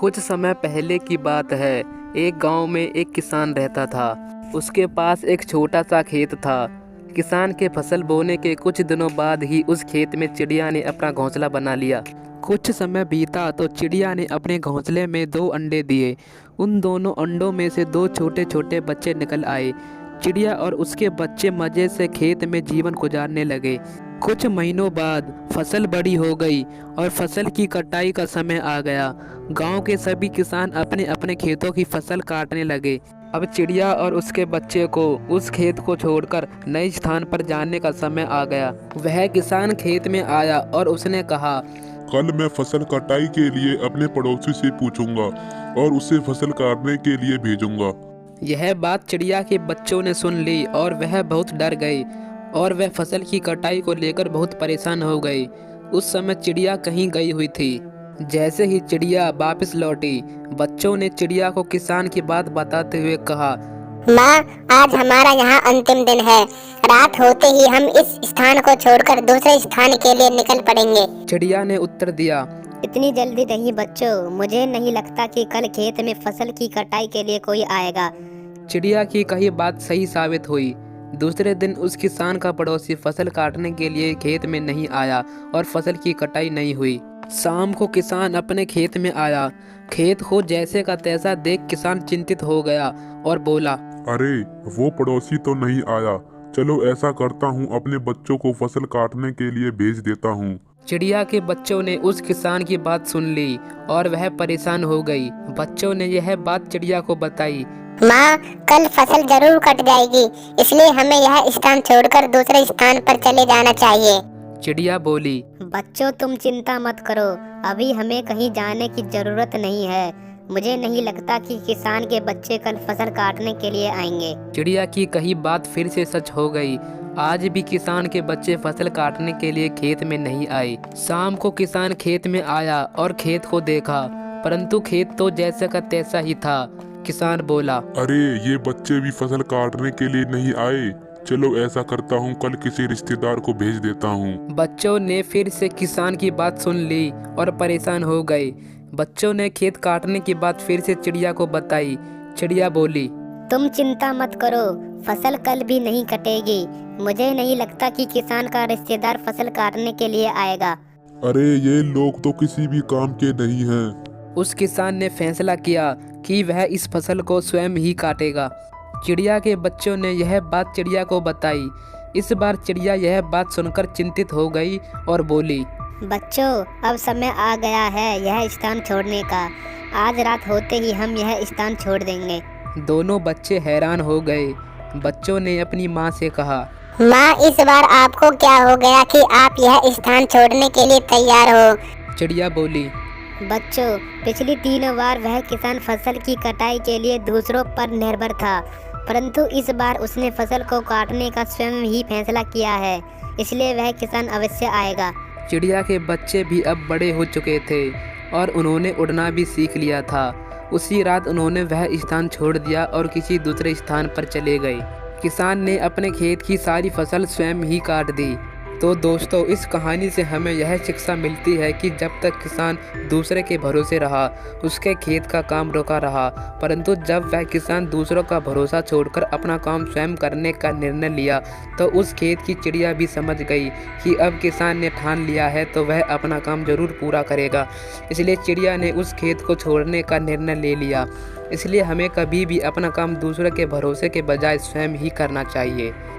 कुछ समय पहले की बात है। एक गांव में एक किसान रहता था। उसके पास एक छोटा सा खेत था। किसान के फसल बोने के कुछ दिनों बाद ही उस खेत में चिड़िया ने अपना घोंसला बना लिया। कुछ समय बीता तो चिड़िया ने अपने घोंसले में 2 अंडे दिए। उन दोनों अंडों में से 2 छोटे छोटे बच्चे निकल आए। चिड़िया और उसके बच्चे मज़े से खेत में जीवन गुजारने लगे। कुछ महीनों बाद फसल बड़ी हो गई और फसल की कटाई का समय आ गया। गांव के सभी किसान अपने अपने खेतों की फसल काटने लगे। अब चिड़िया और उसके बच्चे को उस खेत को छोड़कर नए स्थान पर जाने का समय आ गया। वह किसान खेत में आया और उसने कहा, कल मैं फसल कटाई के लिए अपने पड़ोसी से पूछूंगा और उसे फसल काटने के लिए भेजूंगा। यह बात चिड़िया के बच्चों ने सुन ली और वह बहुत डर गए और वह फसल की कटाई को लेकर बहुत परेशान हो गए। उस समय चिड़िया कहीं गई हुई थी। जैसे ही चिड़िया वापस लौटी, बच्चों ने चिड़िया को किसान की बात बताते हुए कहा, माँ, आज हमारा यहाँ अंतिम दिन है। रात होते ही हम इस स्थान को छोड़कर दूसरे स्थान के लिए निकल पड़ेंगे। चिड़िया ने उत्तर दिया, इतनी जल्दी नहीं बच्चों, मुझे नहीं लगता कि कल खेत में फसल की कटाई के लिए कोई आएगा। चिड़िया की कही बात सही साबित हुई। दूसरे दिन उस किसान का पड़ोसी फसल काटने के लिए खेत में नहीं आया और फसल की कटाई नहीं हुई। शाम को किसान अपने खेत में आया। खेत को जैसे का तैसा देख किसान चिंतित हो गया और बोला, अरे, वो पड़ोसी तो नहीं आया। चलो ऐसा करता हूँ, अपने बच्चों को फसल काटने के लिए भेज देता हूँ। चिड़िया के बच्चों ने उस किसान की बात सुन ली और वह परेशान हो गई। बच्चों ने यह बात चिड़िया को बताई। माँ, कल फसल जरूर कट जाएगी, इसलिए हमें यह स्थान छोड़कर दूसरे स्थान पर चले जाना चाहिए। चिड़िया बोली, बच्चों तुम चिंता मत करो, अभी हमें कहीं जाने की जरूरत नहीं है। मुझे नहीं लगता कि किसान के बच्चे कल फसल काटने के लिए आएंगे। चिड़िया की कही बात फिर से सच हो गई। आज भी किसान के बच्चे फसल काटने के लिए खेत में नहीं आए। शाम को किसान खेत में आया और खेत को देखा, परंतु खेत तो जैसा का तैसा ही था। किसान बोला, अरे, ये बच्चे भी फसल काटने के लिए नहीं आए। चलो ऐसा करता हूँ, कल किसी रिश्तेदार को भेज देता हूँ। बच्चों ने फिर से किसान की बात सुन ली और परेशान हो गए। बच्चों ने खेत काटने की बात फिर से चिड़िया को बताई। चिड़िया बोली, तुम चिंता मत करो, फसल कल भी नहीं कटेगी। मुझे नहीं लगता कि किसान का रिश्तेदार फसल काटने के लिए आएगा। अरे, ये लोग तो किसी भी काम के नहीं हैं। उस किसान ने फैसला किया कि वह इस फसल को स्वयं ही काटेगा। चिड़िया के बच्चों ने यह बात चिड़िया को बताई। इस बार चिड़िया यह बात सुनकर चिंतित हो गई और बोली, बच्चों, अब समय आ गया है यह स्थान छोड़ने का। आज रात होते ही हम यह स्थान छोड़ देंगे। दोनों बच्चे हैरान हो गए। बच्चों ने अपनी माँ से कहा, माँ, इस बार आपको क्या हो गया कि आप यह स्थान छोड़ने के लिए तैयार हो? चिड़िया बोली, बच्चों, पिछली 3 बार वह किसान फसल की कटाई के लिए दूसरों पर निर्भर था, परंतु इस बार उसने फसल को काटने का स्वयं ही फैसला किया है, इसलिए वह किसान अवश्य आएगा। चिड़िया के बच्चे भी अब बड़े हो चुके थे और उन्होंने उड़ना भी सीख लिया था। उसी रात उन्होंने वह स्थान छोड़ दिया और किसी दूसरे स्थान पर चले गए। किसान ने अपने खेत की सारी फसल स्वयं ही काट दी। तो दोस्तों, इस कहानी से हमें यह शिक्षा मिलती है कि जब तक किसान दूसरे के भरोसे रहा, उसके खेत का काम रुका रहा, परंतु जब वह किसान दूसरों का भरोसा छोड़कर अपना काम स्वयं करने का निर्णय लिया, तो उस खेत की चिड़िया भी समझ गई कि अब किसान ने ठान लिया है तो वह अपना काम जरूर पूरा करेगा। इसलिए चिड़िया ने उस खेत को छोड़ने का निर्णय ले लिया। इसलिए हमें कभी भी अपना काम दूसरे के भरोसे के बजाय स्वयं ही करना चाहिए।